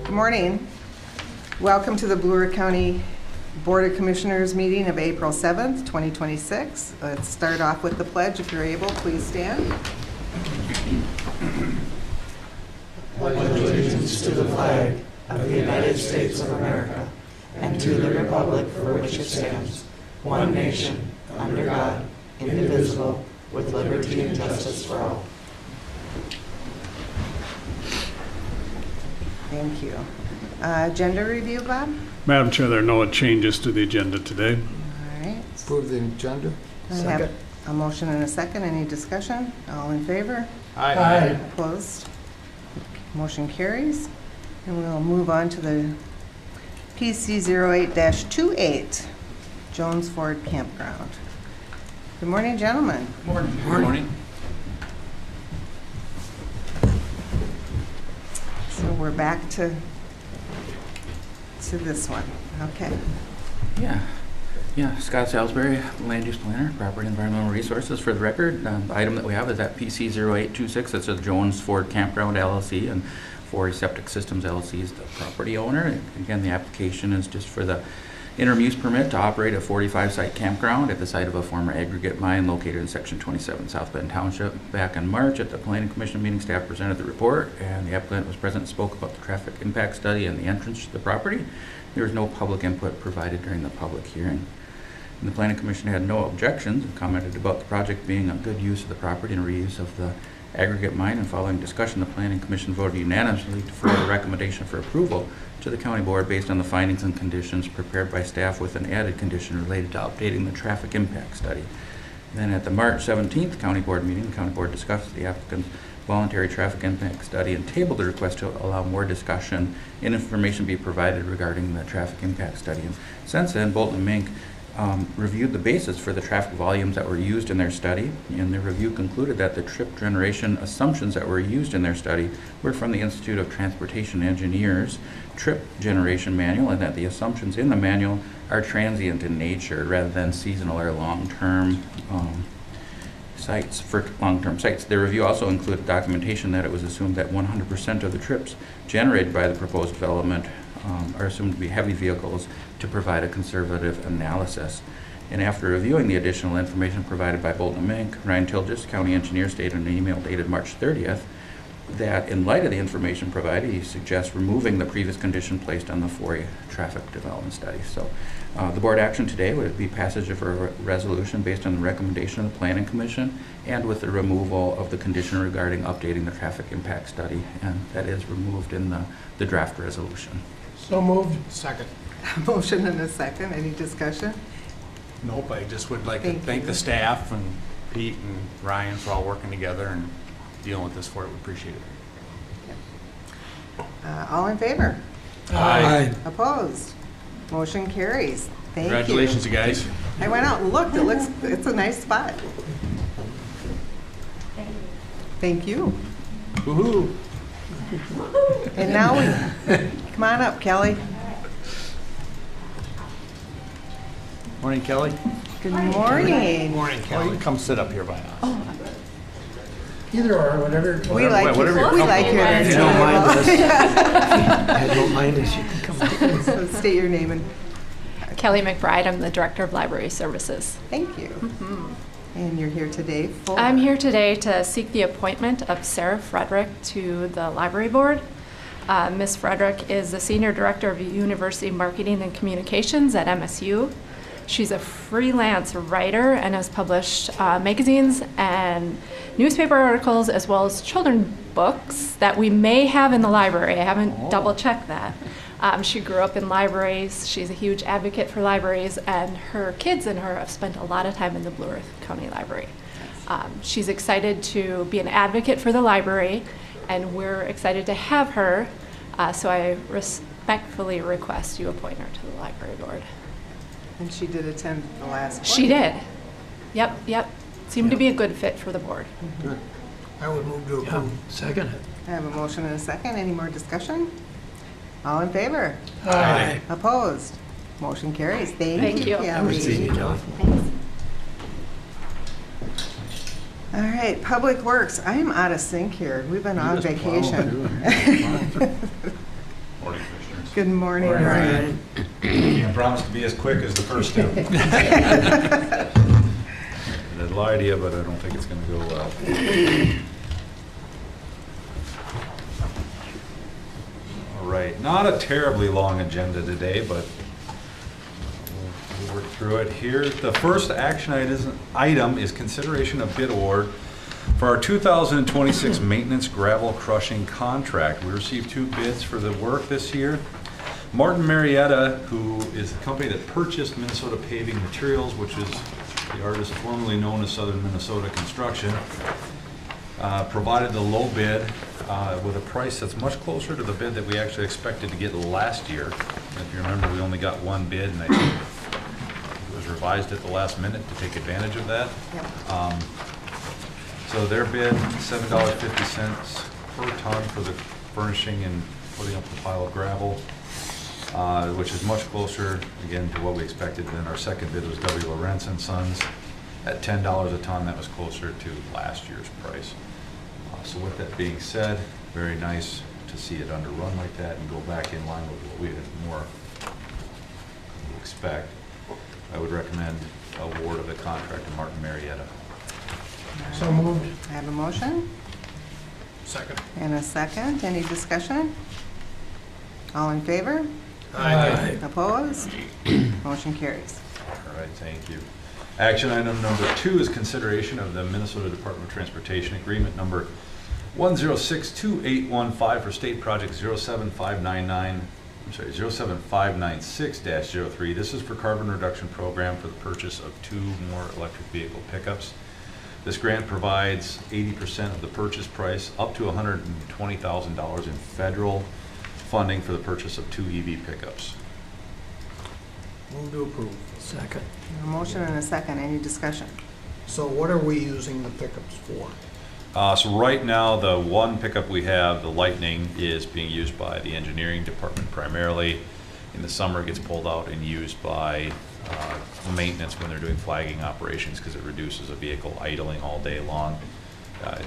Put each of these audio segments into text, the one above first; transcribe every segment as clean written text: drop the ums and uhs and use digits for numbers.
Good morning. Welcome to the Bloor County Board of Commissioners meeting of April 7th, 2026. Let's start off with the pledge. If you're able, please stand. Pledge allegiance to the flag of the United States of America and to the republic for which it stands, one nation, under God, indivisible, with liberty and justice for all. Thank you. Agenda review, Bob? Madam Chair, there are no changes to the agenda today. All right. Approve the agenda. I have a motion and a second. Any discussion? All in favor? Aye. Opposed? Motion carries. And we'll move on to the PC 08-28, Jones Ford Campground. Good morning, gentlemen. Morning. Morning. So we're back to this one. Okay. Yeah. Scott Salisbury, Land Use Planner, Property Environmental Resources. For the record, the item that we have is that PC 0826. That's a Jones Ford Campground LLC, and Forey Septic Systems LLC is the property owner. And again, the application is just for the interim use permit to operate a 45-site campground at the site of a former aggregate mine located in Section 27, South Bend Township. Back in March at the Planning Commission meeting, staff presented the report, and the applicant was present and spoke about the traffic impact study and the entrance to the property. There was no public input provided during the public hearing. And the Planning Commission had no objections and commented about the project being a good use of the property and reuse of the aggregate mine. And following discussion, the Planning Commission voted unanimously to forward a recommendation for approval to the County Board based on the findings and conditions prepared by staff, with an added condition related to updating the traffic impact study. And then at the March 17th County Board meeting, the County Board discussed the applicant's voluntary traffic impact study and tabled the request to allow more discussion and information be provided regarding the traffic impact study. And since then, Bolton and Mink reviewed the basis for the traffic volumes that were used in their study, and the review concluded that the trip generation assumptions that were used in their study were from the Institute of Transportation Engineers trip generation manual, and that the assumptions in the manual are transient in nature rather than seasonal or long-term sites. For long-term sites, the review also included documentation that it was assumed that 100% of the trips generated by the proposed development are assumed to be heavy vehicles to provide a conservative analysis. And after reviewing the additional information provided by Bolton and Mink, Ryan Tilgis, County Engineer, stated in an email dated March 30th that in light of the information provided, he suggests removing the previous condition placed on the Forey traffic development study. So the board action today would be passage of a resolution based on the recommendation of the Planning Commission and with the removal of the condition regarding updating the traffic impact study, and that is removed in the draft resolution. So moved. Second. Motion and a second. Any discussion? Nope, I just would like to Thank thank you. the staff and Pete and Ryan for all working together and dealing with this for it. We appreciate it. All in favor? Aye. Opposed? Motion carries. Thank you. Congratulations, you guys. I went out and looked. It's a nice spot. Thank you. Woohoo! And now come on up, Kelly. Morning, Kelly. Good morning. Morning, Kelly. Come sit up here by us. Either or, whatever. We like Whatever you. you're We like you. comfortable with. I don't mind this. I don't mind this. You can come. So state your name and Kelly McBride, I'm the Director of Library Services. thank you. And you're here today for? I'm here today to seek the appointment of Sarah Frederick to the Library Board. Ms. Frederick is the Senior Director of University Marketing and Communications at MSU. She's a freelance writer and has published magazines and newspaper articles as well as children's books that we may have in the library. I haven't double-checked that. She grew up in libraries. She's a huge advocate for libraries, and her kids and her have spent a lot of time in the Blue Earth County Library. She's excited to be an advocate for the library, and we're excited to have her. So I respectfully request you appoint her to the Library Board. And she did attend the last one? She did. Yep. Seemed to be a good fit for the board. Good. I would move to approve. Second it. I have a motion and a second. Any more discussion? All in favor? Aye. Opposed? Motion carries. Thank you. Kelly. All right, Public Works. I am out of sync here. We've been on vacation. Morning. Good morning, Ryan. I promise to be as quick as the first two. I'd lie to you, but I don't think it's going to go well. All right, not a terribly long agenda today, but we'll work through it here. The first action item is consideration of bid award for our 2026 maintenance gravel crushing contract. We received 2 bids for the work this year. Martin Marietta, who is the company that purchased Minnesota Paving Materials, which is the artist formerly known as Southern Minnesota Construction, provided the low bid with a price that's much closer to the bid that we actually expected to get last year. If you remember, we only got 1 bid, and I think it was revised at the last minute to take advantage of that. Yep. So their bid, $7.50 per ton for the furnishing and putting up the pile of gravel, which is much closer, again, to what we expected. Then our second bid was W. Lawrence and Sons at $10 a ton. That was closer to last year's price. So with that being said, very nice to see it underrun like that and go back in line with what we had more expect. I would recommend award of the contract to Martin Marietta. So moved. I have a motion Second. and a second. Any discussion? All in favor? Aye. Opposed? Motion carries. All right, thank you. Action item number 2 is consideration of the Minnesota Department of Transportation Agreement number 1062815 for State Project 07596-03. This is for carbon reduction program for the purchase of 2 more electric vehicle pickups. This grant provides 80% of the purchase price, up to $120,000 in federal funding for the purchase of 2 EV pickups. Move to approve. Second. A motion and a second. Any discussion? So what are we using the pickups for? So right now, the 1 pickup we have, the Lightning, is being used by the engineering department primarily. In the summer, it gets pulled out and used by maintenance when they're doing flagging operations because it reduces a vehicle idling all day long.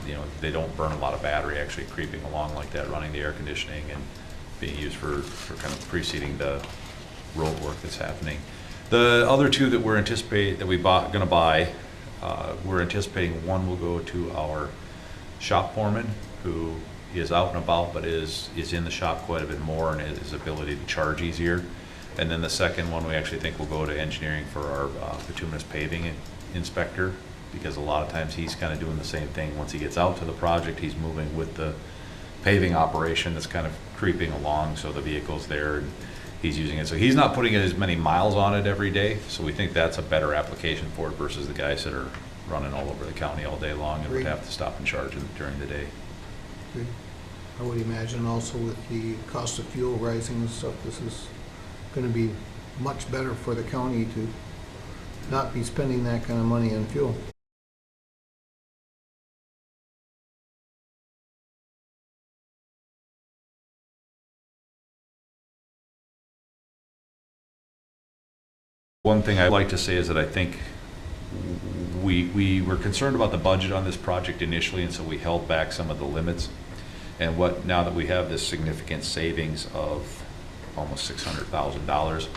You know, they don't burn a lot of battery actually creeping along like that, running the air conditioning and being used for kind of preceding the road work that's happening. The other 2 that we're gonna buy, we're anticipating 1 will go to our shop foreman, who is out and about but is in the shop quite a bit more and his ability to charge easier. And then the second one we actually think will go to engineering for our bituminous paving inspector, because a lot of times he's kind of doing the same thing. Once he gets out to the project, he's moving with the paving operation that's kind of creeping along, so the vehicle's there and he's using it. So he's not putting as many miles on it every day, so we think that's a better application for it versus the guys that are running all over the county all day long and would have to stop and charge them during the day. Good. I would imagine also with the cost of fuel rising and stuff, this is going to be much better for the county to not be spending that kind of money on fuel. One thing I'd like to say is that I think we were concerned about the budget on this project initially, and so we held back some of the limits. And now that we have this significant savings of almost $600,000,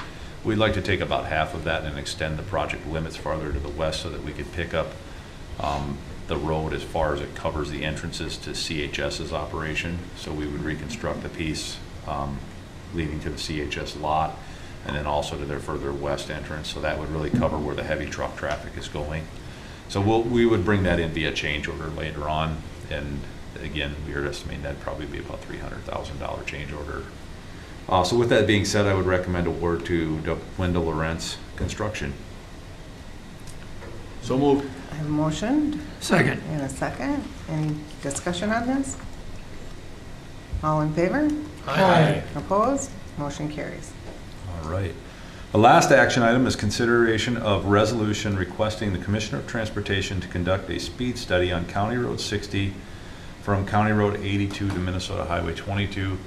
we'd like to take about half of that and extend the project limits farther to the west so that we could pick up the road as far as it covers the entrances to CHS's operation. So we would reconstruct the piece leading to the CHS lot, and then also to their further west entrance. So that would really cover where the heavy truck traffic is going. So we would bring that in via change order later on. And again, we are estimating that'd probably be about $300,000 change order. So with that being said, I would recommend award to Wendell Lawrence Construction. So moved. I have a motion Second. and a second. Any discussion on this? All in favor? Aye. Opposed? Motion carries. All right. The last action item is consideration of resolution requesting the Commissioner of Transportation to conduct a speed study on County Road 60 from County Road 82 to Minnesota Highway 22.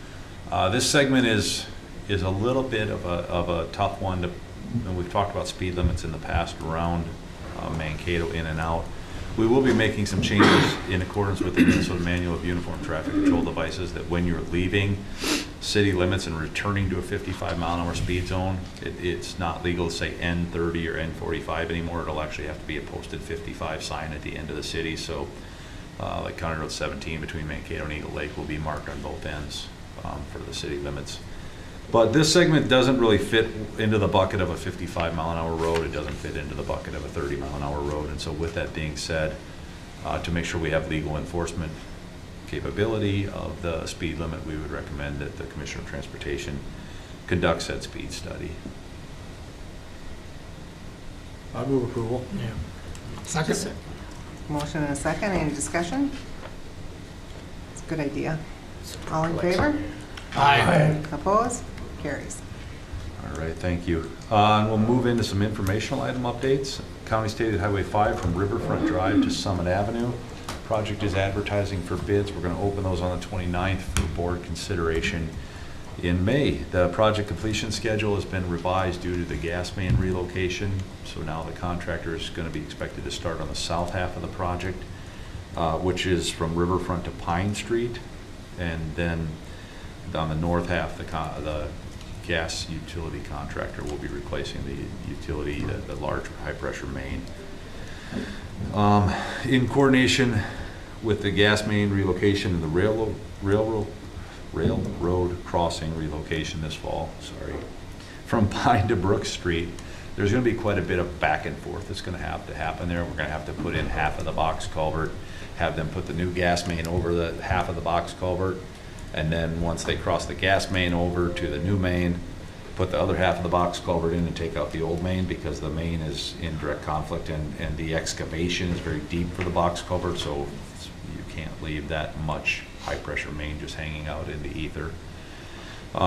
This segment is a little bit of a tough one. We've talked about speed limits in the past around Mankato in and out. We will be making some changes in accordance with the Minnesota Manual of Uniform Traffic Control Devices, that when you're leaving city limits and returning to a 55-mile-an-hour speed zone. It's not legal to say N30 or N45 anymore. It'll actually have to be a posted 55 sign at the end of the city. So like County Road 17 between Mankato and Eagle Lake will be marked on both ends for the city limits. But this segment doesn't really fit into the bucket of a 55-mile-an-hour road. It doesn't fit into the bucket of a 30-mile-an-hour road. And so with that being said, to make sure we have legal enforcement capability of the speed limit, we would recommend that the Commissioner of Transportation conducts that speed study. I move approval. Yeah. Second. Motion and a second. Any discussion? It's a good idea. All in favor? Aye. Opposed? Carries. All right, thank you. And we'll move into some informational item updates. County State Highway 5 from Riverfront Drive to Summit Avenue. Project is advertising for bids. We're going to open those on the 29th for board consideration in May. The project completion schedule has been revised due to the gas main relocation. So now the contractor is going to be expected to start on the south half of the project, which is from Riverfront to Pine Street. And then on the north half, the gas utility contractor will be replacing the utility, the large high-pressure main. In coordination with the gas main relocation and the railroad crossing relocation this fall, from Pine to Brook Street, there's going to be quite a bit of back and forth that's going to have to happen there. We're going to have to put in half of the box culvert, have them put the new gas main over the half of the box culvert, and then once they cross the gas main over to the new main, put the other half of the box culvert in and take out the old main, because the main is in direct conflict and the excavation is very deep for the box culvert, so you can't leave that much high pressure main just hanging out in the ether.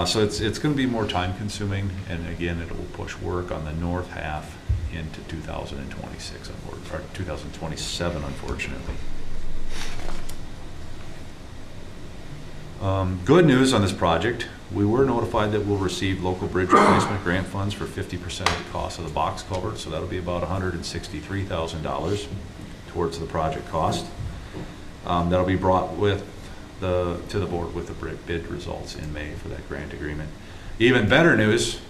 So it's going to be more time consuming, and again, it will push work on the north half into 2026 or 2027, unfortunately. Good news on this project, we were notified that we'll receive local bridge replacement grant funds for 50% of the cost of the box culvert, so that'll be about $163,000 towards the project cost. That'll be brought with to the board with the bid results in May for that grant agreement. Even better news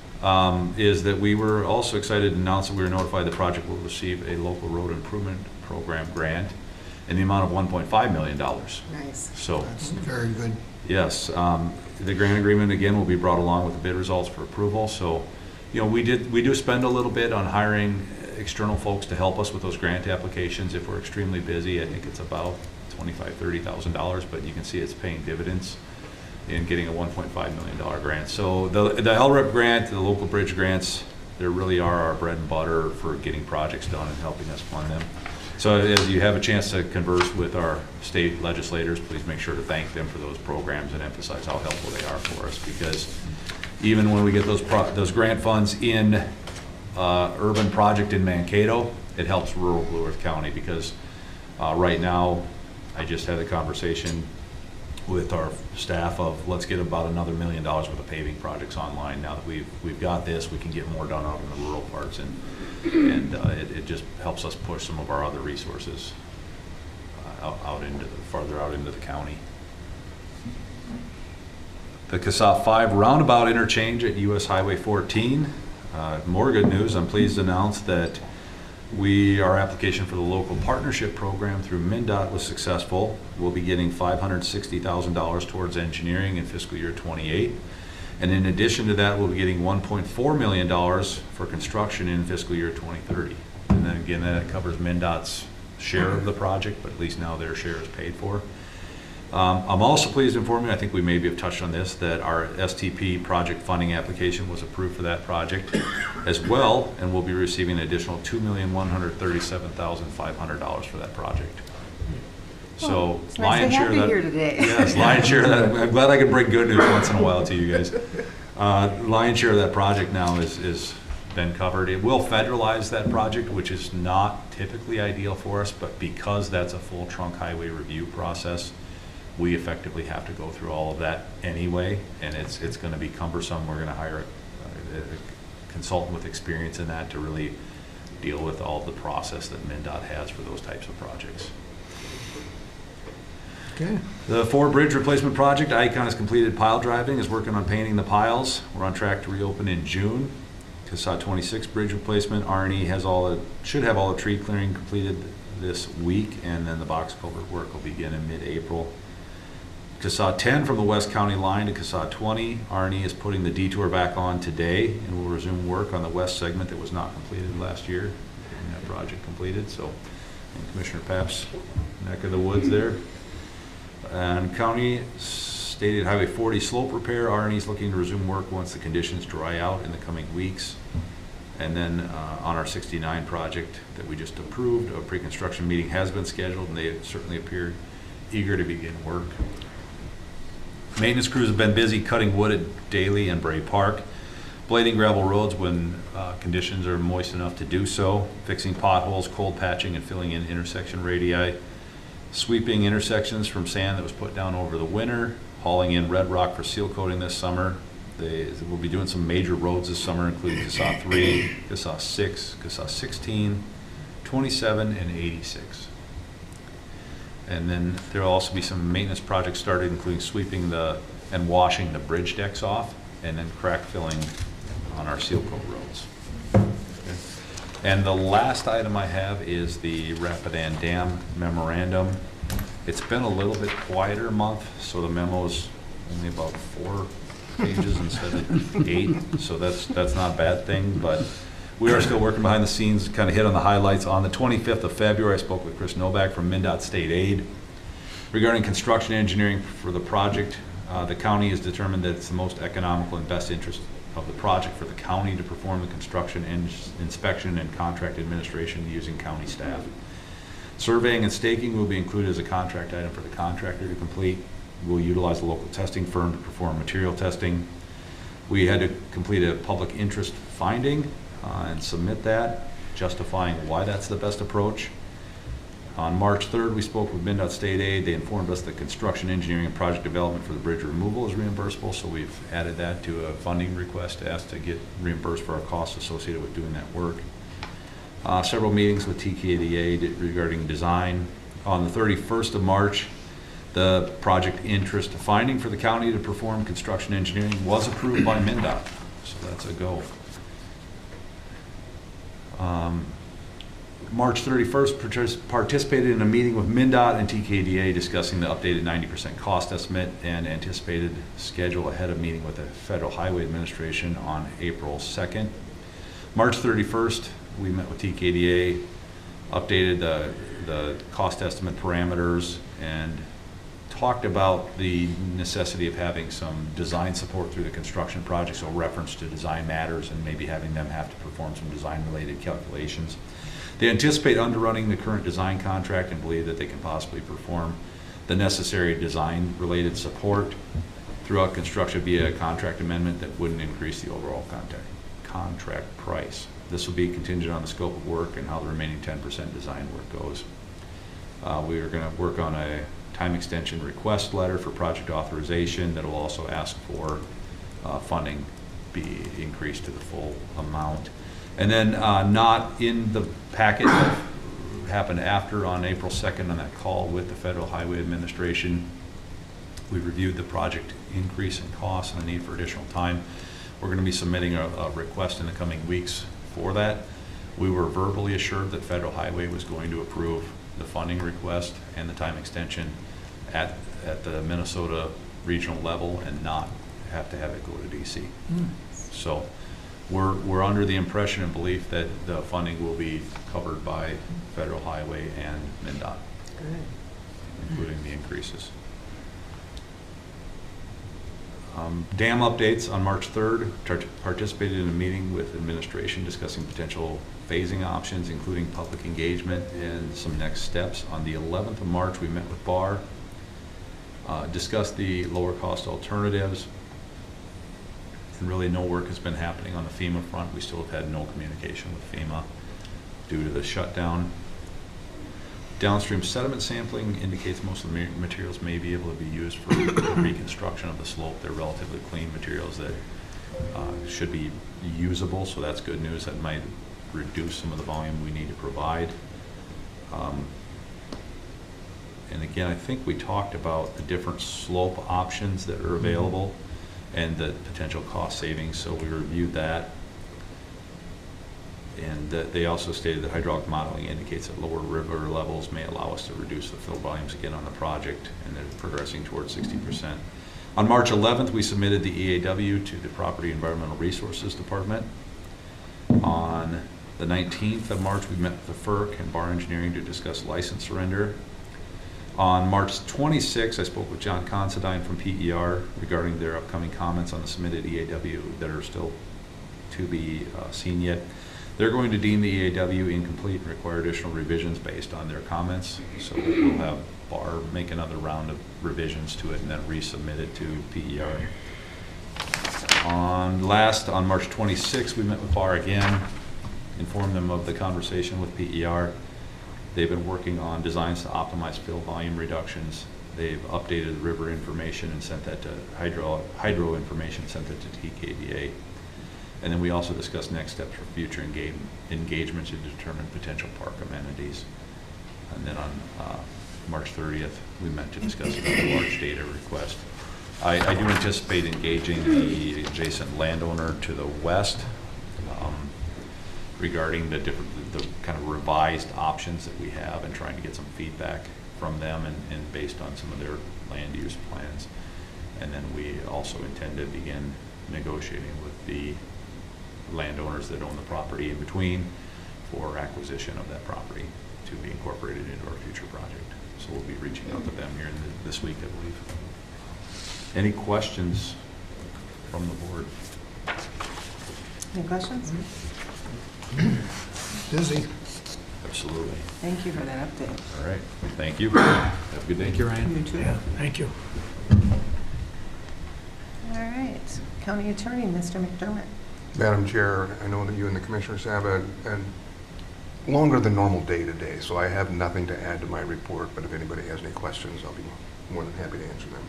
is that we were also excited to announce that we were notified the project will receive a local road improvement program grant in the amount of $1.5 million. Nice. So That's very good. yes, the grant agreement again will be brought along with the bid results for approval. So, you know, we do spend a little bit on hiring external folks to help us with those grant applications. If we're extremely busy, I think it's about $25,000-$30,000, but you can see it's paying dividends in getting a $1.5 million grant. So the LREP grant, the local bridge grants, they really are our bread and butter for getting projects done and helping us fund them. So as you have a chance to converse with our state legislators, please make sure to thank them for those programs and emphasize how helpful they are for us, because even when we get those grant funds in urban project in Mankato, it helps rural Blue Earth County, because right now, I just had a conversation with our staff of let's get about another $1 million worth of paving projects online. Now that we've got this, we can get more done out in the rural parts, and it just helps us push some of our other resources farther out into the county. The Cassav 5 roundabout interchange at US Highway 14. More good news. I'm pleased to announce that our application for the local partnership program through MnDOT was successful. We'll be getting $560,000 towards engineering in fiscal year 28. And in addition to that, we'll be getting $1.4 million for construction in fiscal year 2030. And then again, that covers MnDOT's share of the project, but at least now their share is paid for. I'm also pleased to inform you, I think we maybe have touched on this, that our STP project funding application was approved for that project as well, and we'll be receiving an additional $2,137,500 for that project. So It's nice to have you here today. Yes, lion's share of that. I'm glad I can bring good news once in a while to you guys. Lion's share of that project now is been covered. It will federalize that project, which is not typically ideal for us, but because that's a full trunk highway review process, we effectively have to go through all of that anyway, and it's going to be cumbersome. We're going to hire a consultant with experience in that to really deal with all the process that MnDOT has for those types of projects. Okay. The Ford Bridge replacement project, Icon has completed pile driving, is working on painting the piles. We're on track to reopen in June. CSOT 26 bridge replacement, R&E should have all the tree clearing completed this week, and then the box culvert work will begin in mid-April. CSOT 10 from the West County line to CSOT 20, R&E is putting the detour back on today and will resume work on the west segment that was not completed last year, getting that project completed. So, and Commissioner Papp's neck of the woods there. And County Stated Highway 40 slope repair, R&E is looking to resume work once the conditions dry out in the coming weeks. And then on our 69 project that we just approved, a pre-construction meeting has been scheduled, and they certainly appear eager to begin work. Maintenance crews have been busy cutting wood at Daly and Bray Park, blading gravel roads when conditions are moist enough to do so, fixing potholes, cold patching, and filling in intersection radii, sweeping intersections from sand that was put down over the winter, hauling in red rock for seal coating this summer. They will be doing some major roads this summer, including CSOT 3, CSOT 6, CSOT 16, 27, and 86. And then there will also be some maintenance projects started, including sweeping and washing the bridge decks off, and then crack filling on our seal coat roads. Okay. And the last item I have is the Rapidan Dam memorandum. It's been a little bit quieter month, so the memo is only about 4 pages instead of 8, so that's not a bad thing, but we are still working behind the scenes, kind of hit on the highlights. On the 25th of February, I spoke with Chris Novak from MnDOT State Aid regarding construction engineering for the project. The county has determined that it's the most economical and best interest of the project for the county to perform the construction inspection and contract administration using county staff. Surveying and staking will be included as a contract item for the contractor to complete. We'll utilize a local testing firm to perform material testing. We had to complete a public interest finding and submit that, justifying why that's the best approach. On March 3rd, we spoke with MnDOT State Aid. They informed us that construction, engineering, and project development for the bridge removal is reimbursable, so we've added that to a funding request to ask to get reimbursed for our costs associated with doing that work. Several meetings with TKDA regarding design. On the 31st of March, the project interest finding for the county to perform construction engineering was approved by MnDOT, so that's a go. March 31st, participated in a meeting with MnDOT and TKDA discussing the updated 90% cost estimate and anticipated schedule ahead of meeting with the Federal Highway Administration on April 2nd. March 31st, we met with TKDA, updated the cost estimate parameters, and talked about the necessity of having some design support through the construction project, so reference to design matters and maybe having them have to perform some design-related calculations. They anticipate underrunning the current design contract and believe that they can possibly perform the necessary design-related support throughout construction via a contract amendment that wouldn't increase the overall contract price. This will be contingent on the scope of work and how the remaining 10% design work goes. We are going to work on a time extension request letter for project authorization that will also ask for funding be increased to the full amount. And then not in the packet that happened after on April 2nd on that call with the Federal Highway Administration, we reviewed the project increase in costs and the need for additional time. We're going to be submitting a request in the coming weeks for that. We were verbally assured that Federal Highway was going to approve the funding request and the time extension at the Minnesota regional level and not have to have it go to DC. So we're under the impression and belief that the funding will be covered by Federal Highway and MnDOT, including the increases. Dam updates on March 3rd, participated in a meeting with administration discussing potential phasing options, including public engagement and some next steps. On the 11th of March, we met with BAR, discussed the lower cost alternatives, and really no work has been happening on the FEMA front. We still have had no communication with FEMA due to the shutdown. Downstream sediment sampling indicates most of the materials may be able to be used for reconstruction of the slope. They're relatively clean materials that should be usable, so that's good news. That might reduce some of the volume we need to provide. And again, I think we talked about the different slope options that are available and the potential cost savings, so we reviewed that. And they also stated that hydraulic modeling indicates that lower river levels may allow us to reduce the fill volumes again on the project, and they're progressing towards 60%. On March 11th, we submitted the EAW to the Property Environmental Resources Department. On the 19th of March, we met with the FERC and Bar Engineering to discuss license surrender. On March 26th, I spoke with John Considine from PER regarding their upcoming comments on the submitted EAW that are still to be seen yet. They're going to deem the EAW incomplete and require additional revisions based on their comments. So we'll have Bar make another round of revisions to it and then resubmit it to PER. On March 26th, we met with Bar again, informed them of the conversation with PER. They've been working on designs to optimize fill volume reductions. They've updated the river information and sent that to hydro information, sent that to TKBA. And then we also discussed next steps for future engagements to determine potential park amenities. And then on March 30th, we met to discuss another large data request. I do anticipate engaging the adjacent landowner to the west regarding the kind of revised options that we have and trying to get some feedback from them and based on some of their land use plans. And then we also intend to begin negotiating with the landowners that own the property in between for acquisition of that property to be incorporated into our future project. So we'll be reaching out to them here this week, I believe. Any questions from the board? Any questions? Busy. Absolutely. Thank you for that update. All right. Thank you. Have a good day. Thank you, Ryan. You too. Yeah, thank you. All right. County Attorney, Mr. McDermott. Madam Chair, I know that you and the commissioners have a longer than normal day today, so I have nothing to add to my report, but if anybody has any questions, I'll be more than happy to answer them.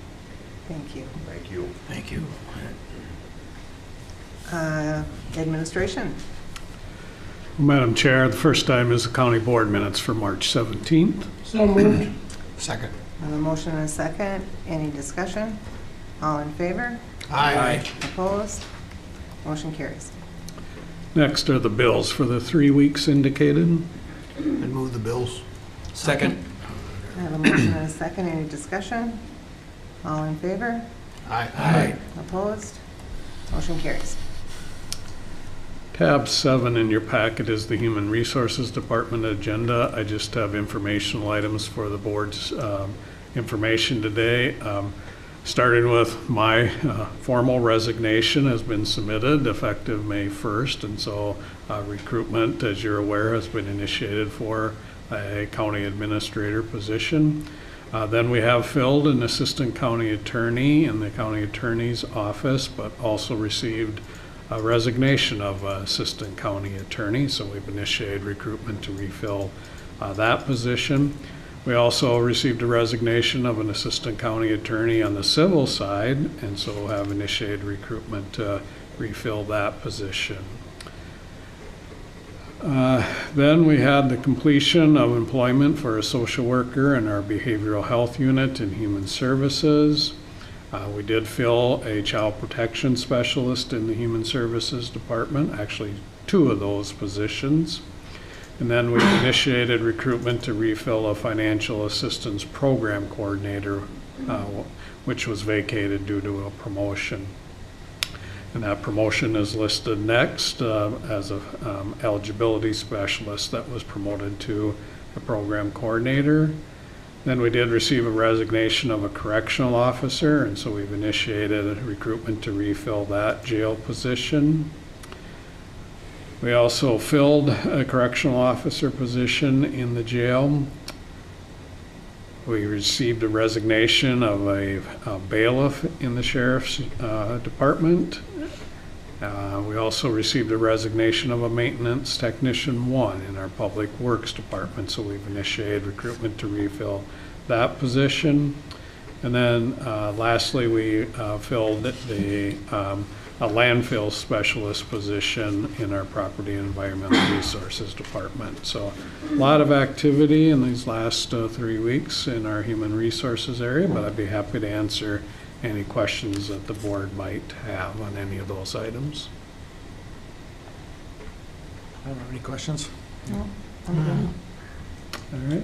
Thank you. Thank you. Thank you. Administration. Madam Chair, the first item is the county board minutes for March 17th. So moved. Second. I have a motion and a second. Any discussion? All in favor? Aye. Opposed? Motion carries. Next are the bills for the 3 weeks indicated. And move the bills. Second. I have a motion and a second. Any discussion? All in favor? Aye. Opposed? Motion carries. Tab 7 in your packet is the Human Resources Department agenda. I just have informational items for the board's information today. Starting with my formal resignation has been submitted effective May 1st, and so recruitment, as you're aware, has been initiated for a county administrator position. Then we have filled an assistant county attorney in the county attorney's office, but also received a resignation of assistant county attorney, so we've initiated recruitment to refill that position. We also received a resignation of an assistant county attorney on the civil side, and so have initiated recruitment to refill that position. Then we had the completion of employment for a social worker in our behavioral health unit in human services. We did fill a child protection specialist in the human services department, actually 2 of those positions. And then we initiated recruitment to refill a financial assistance program coordinator, which was vacated due to a promotion. And that promotion is listed next as a eligibility specialist that was promoted to a program coordinator. Then we did receive a resignation of a correctional officer, and so we've initiated a recruitment to refill that jail position. We also filled a correctional officer position in the jail. We received a resignation of a bailiff in the sheriff's department. We also received a resignation of a maintenance technician 1 in our public works department, so we've initiated recruitment to refill that position. And then lastly, we filled a landfill specialist position in our Property and Environmental Resources Department. So a lot of activity in these last 3 weeks in our Human Resources area, but I'd be happy to answer any questions that the board might have on any of those items. I don't have any questions. All right.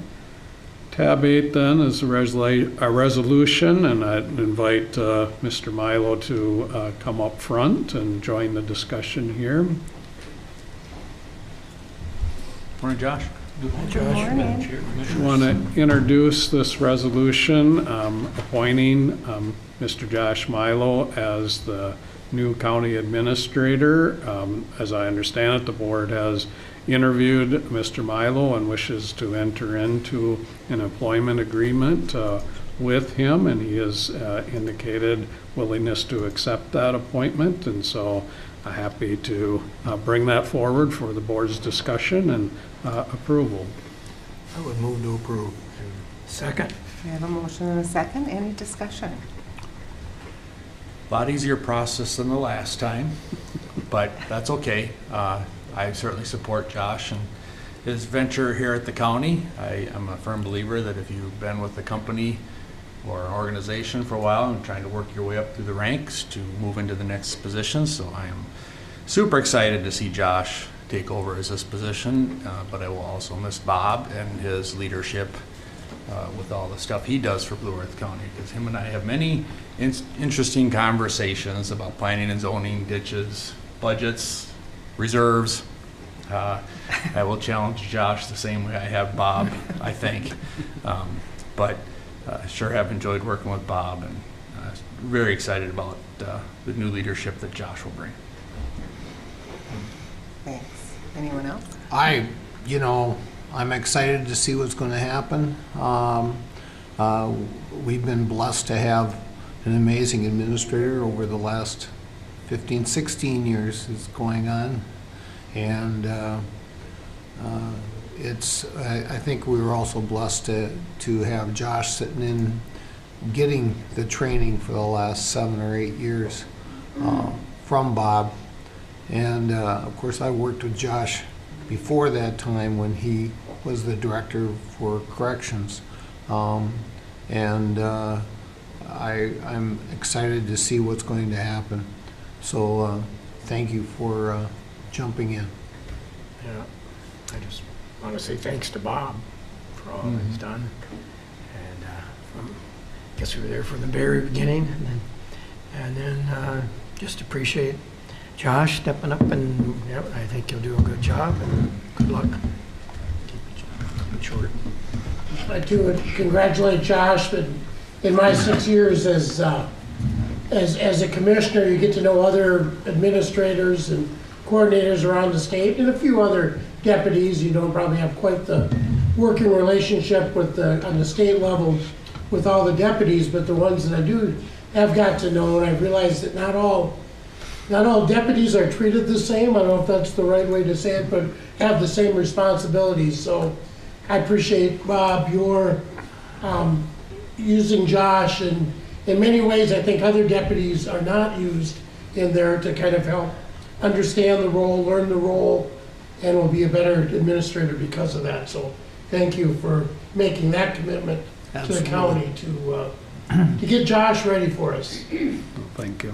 Tab 8 then is a resolution, and I'd invite Mr. Milo to come up front and join the discussion here. Morning, Josh. I want to introduce this resolution appointing Mr. Josh Milo as the new county administrator. As I understand it, the board has interviewed Mr. Milo and wishes to enter into an employment agreement with him, and he has indicated willingness to accept that appointment, and so I'm happy to bring that forward for the board's discussion and approval. I would move to approve. Second. We have a motion and a second. Any discussion? A lot easier process than the last time, but that's okay. I certainly support Josh and his venture here at the county. I am a firm believer that if you've been with the company or an organization for a while and trying to work your way up through the ranks to move into the next position. So I am super excited to see Josh take over as this position, but I will also miss Bob and his leadership with all the stuff he does for Blue Earth County, because him and I have many interesting conversations about planning and zoning, ditches, budgets, reserves. I will challenge Josh the same way I have Bob, I think. But sure have enjoyed working with Bob, and very excited about the new leadership that Josh will bring. Thanks. Anyone else? I'm excited to see what's going to happen. We've been blessed to have an amazing administrator over the last 15, 16 years is going on. And I think we were also blessed to have Josh sitting in, getting the training for the last 7 or 8 years from Bob. And of course, I worked with Josh before that time when he was the director for corrections. I'm excited to see what's going to happen. So thank you for jumping in. Yeah, I just want to say thanks to Bob for all he's done. And I guess we were there from the very beginning, and then just appreciate Josh stepping up, and yeah, I think he'll do a good job, and good luck. Keep it short. I'd like to congratulate Josh. That in my 6 years as a commissioner, you get to know other administrators and coordinators around the state, and a few other deputies. You don't probably have quite the working relationship with on the state level with all the deputies, but the ones that I do have got to know, and I've realized that not all deputies are treated the same. I don't know if that's the right way to say it, but have the same responsibilities. So I appreciate, Bob, your using Josh, and in many ways I think other deputies are not used in there to kind of help understand the role, learn the role, and will be a better administrator because of that. So thank you for making that commitment to the county to get Josh ready for us. Thank you.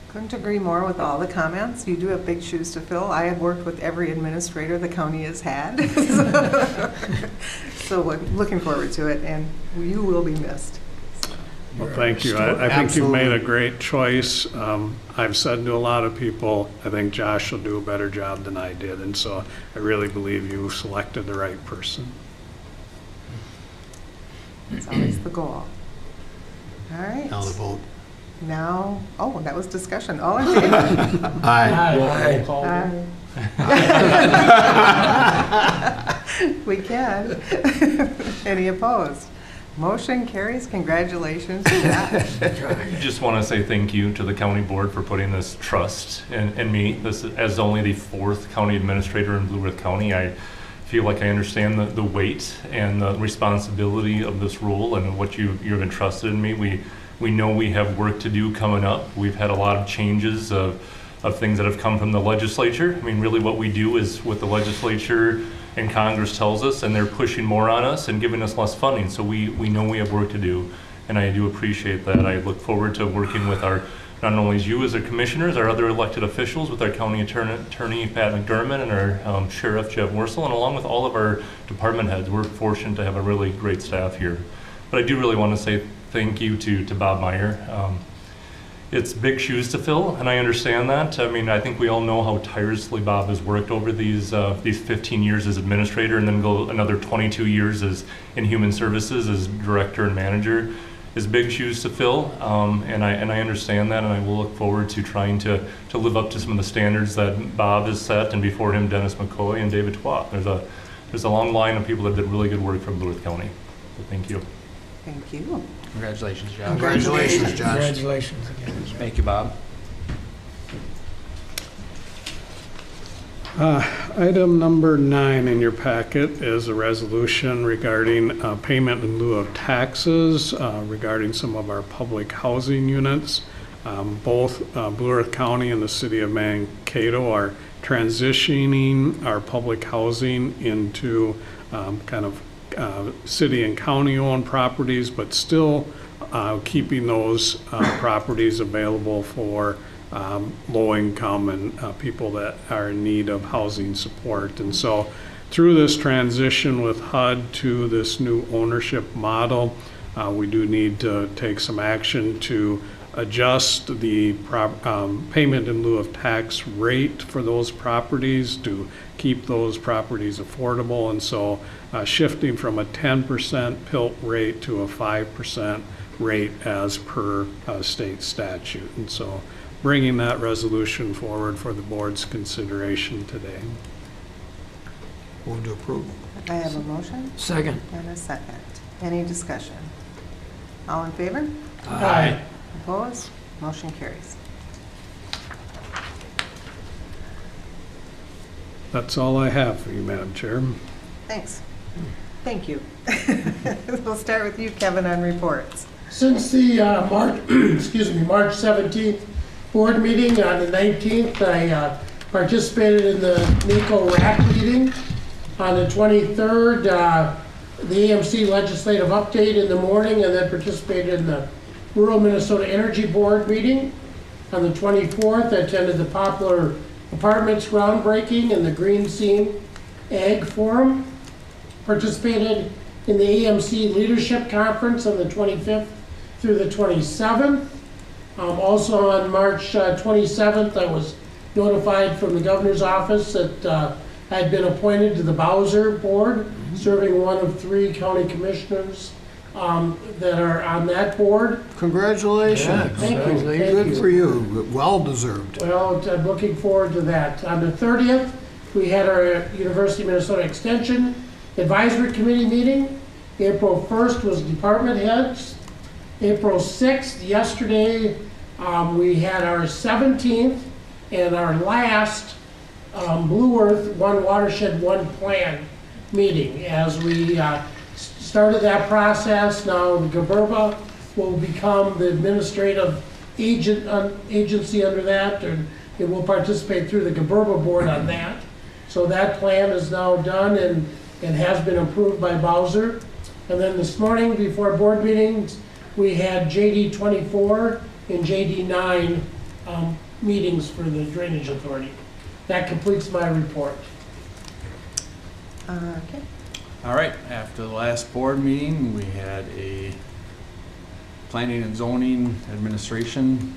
Couldn't agree more with all the comments. You do have big shoes to fill. I have worked with every administrator the county has had. So I'm looking forward to it, and you will be missed. Well, thank you. I think you've made a great choice. I've said to a lot of people, I think Josh will do a better job than I did, and so I really believe you selected the right person. It's always the goal. All right. Now the vote. Now, oh, that was discussion. All in favor? Aye. Aye. We can. Any opposed? Motion carries. Congratulations, Josh. I just want to say thank you to the county board for putting this trust in me. This, as only the 4th county administrator in Blue Earth County, I feel like I understand the weight and the responsibility of this role and what you've entrusted in me. We know we have work to do coming up. We've had a lot of changes of things that have come from the legislature. I mean, really what we do is what the legislature and Congress tells us, and they're pushing more on us and giving us less funding. So we know we have work to do, and I do appreciate that. I look forward to working with not only you as our commissioners, our other elected officials, with our county attorney Pat McDermott and our sheriff Jeff Worsel, and along with all of our department heads. We're fortunate to have a really great staff here. But I do really want to say thank you to Bob Meyer. It's big shoes to fill, and I understand that. I mean, I think we all know how tirelessly Bob has worked over these 15 years as administrator, and then go another 22 years in human services as director and manager. Is big shoes to fill, and I understand that, and I will look forward to trying to live up to some of the standards that Bob has set, and before him Dennis McCoy and David Twat. There's a long line of people that did really good work from Blue Earth County. So thank you. Thank you. Congratulations, Josh. Congratulations, Josh. Congratulations again. Thank you, Bob. Item number 9 in your packet is a resolution regarding payment in lieu of taxes regarding some of our public housing units. Both Blue Earth County and the city of Mankato are transitioning our public housing into kind of city and county owned properties, but still keeping those properties available for low income and people that are in need of housing support. And so through this transition with HUD to this new ownership model, we do need to take some action to adjust the payment in lieu of tax rate for those properties to keep those properties affordable. And so shifting from a 10% PILT rate to a 5% rate as per state statute. And so bringing that resolution forward for the board's consideration today. Move to approve. I have a motion Second. and a second. Any discussion? All in favor? Aye. Opposed? Motion carries. That's all I have for you, Madam Chair. Thanks. Thank you. We'll start with you, Kevin, on reports. Since the March 17th board meeting on the 19th, I participated in the NACO RAC meeting. On the 23rd, the AMC legislative update in the morning, and then participated in the Rural Minnesota Energy Board meeting. On the 24th, I attended the Poplar Apartments groundbreaking and the Green Seam Ag Forum. Participated in the AMC Leadership Conference on the 25th through the 27th. Also on March 27th, I was notified from the governor's office that I had been appointed to the Bowser Board, serving one of 3 county commissioners that are on that board. Congratulations. Thank you. Good for you. Well deserved. Well, I'm looking forward to that. On the 30th, we had our University of Minnesota Extension Advisory Committee meeting. April 1st was department heads. April 6th, yesterday, we had our 17th and our last Blue Earth One Watershed, One Plan meeting. As we started that process, now the GBRBA will become the administrative agency under that, and it will participate through the GBRBA board on that. So that plan is now done and has been approved by Bowser. And then this morning, before board meetings, we had JD 24 and JD 9 meetings for the Drainage Authority. That completes my report. Okay. All right, after the last board meeting, we had a planning and zoning administration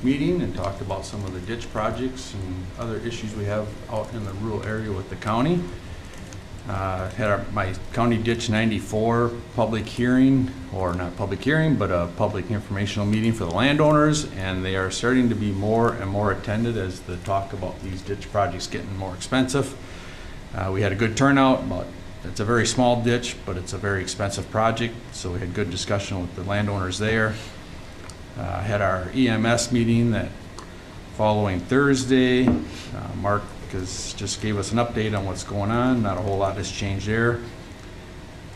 meeting and talked about some of the ditch projects and other issues we have out in the rural area with the county. Had my County Ditch 94 public hearing, or not public hearing, but a public informational meeting for the landowners, and they are starting to be more and more attended as the talk about these ditch projects getting more expensive. We had a good turnout. It's a very small ditch, but it's a very expensive project, so we had good discussion with the landowners there. Had our EMS meeting that following Thursday. Mark just gave us an update on what's going on. Not a whole lot has changed there.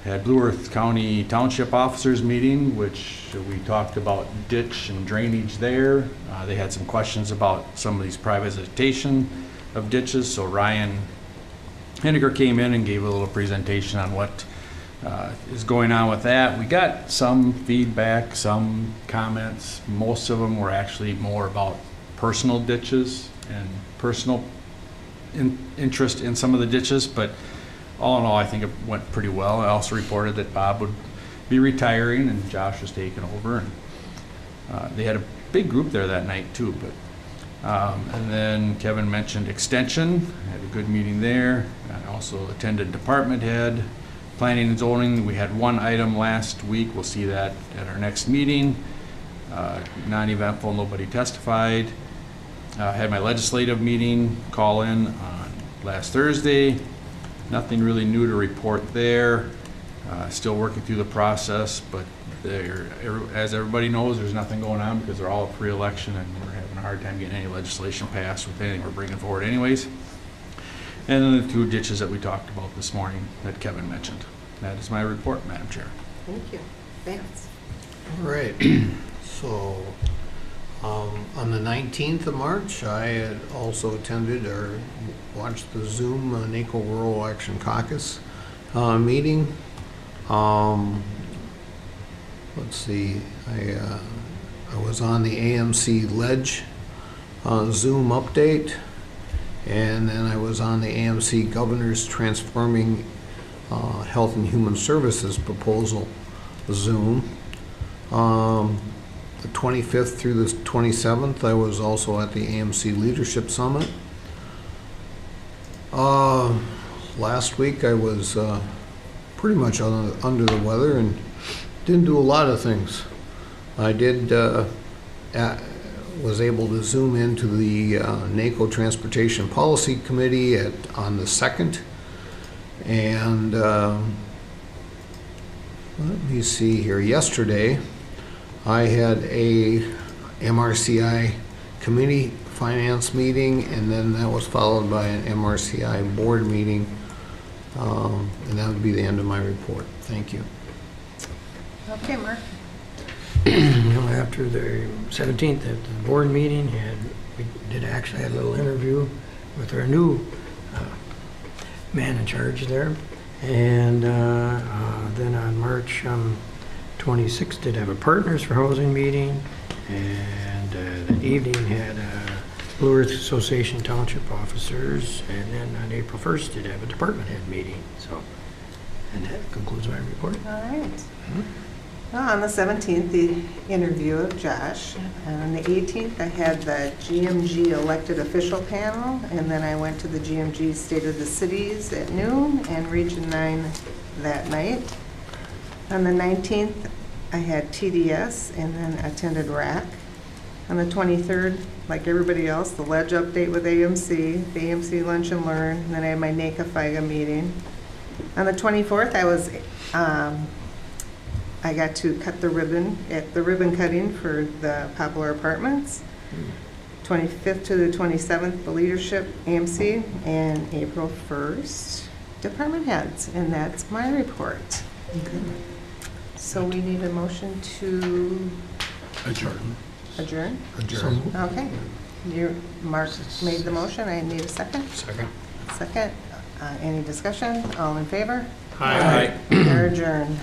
Had Blue Earth County Township Officers Meeting, which we talked about ditch and drainage there. They had some questions about some of these privatization of ditches, so Ryan Henniger came in and gave a little presentation on what is going on with that. We got some feedback, some comments. Most of them were actually more about personal ditches and personal interest in some of the ditches, but all in all, I think it went pretty well. I also reported that Bob would be retiring and Josh was taking over. And they had a big group there that night too. And then Kevin mentioned extension. Had a good meeting there. I also attended department head, planning and zoning. We had one item last week. We'll see that at our next meeting. Non-eventful, nobody testified. Had my legislative meeting call in on last Thursday. Nothing really new to report there. Still working through the process, but as everybody knows, there's nothing going on because they're all up for re-election and we're having a hard time getting any legislation passed with anything we're bringing forward anyways. And then the 2 ditches that we talked about this morning that Kevin mentioned. That is my report, Madam Chair. Thank you. Thanks. All right. So, on the 19th of March, I had also attended or watched the Zoom NACO Rural Action Caucus meeting. Let's see, I was on the AMC Ledge Zoom update, and then I was on the AMC Governor's Transforming Health and Human Services Proposal Zoom. The 25th through the 27th, I was also at the AMC Leadership Summit. Last week I was pretty much under the weather and didn't do a lot of things. I did was able to zoom into the NACO Transportation Policy Committee on the 2nd, and let me see here. Yesterday, I had a MRCI committee finance meeting, and then that was followed by an MRCI board meeting, and that would be the end of my report. Thank you. Okay, Mark. After the 17th at the board meeting, we did actually have a little interview with our new man in charge there. And then on March 26th, did have a Partners for Housing meeting. And that evening had a Blue Earth Association Township Officers. And then on April 1st, did have a department head meeting. So, and that concludes my report. All right. Well, on the 17th, the interview of Josh. And on the 18th, I had the GMG elected official panel, and then I went to the GMG State of the Cities at noon and Region 9 that night. On the 19th, I had TDS and then attended RAC. On the 23rd, like everybody else, the Ledge update with AMC, the AMC Lunch and Learn, and then I had my NACA FIGA meeting. On the 24th, I got to cut the ribbon at the ribbon cutting for the Poplar Apartments. 25th to the 27th, the Leadership AMC, and April 1st, department heads, and that's my report. So we need a motion to Adjourn. adjourn? Adjourn. Okay. Mark made the motion. I need a second. Second. Second. Any discussion? All in favor? Aye. We're adjourned.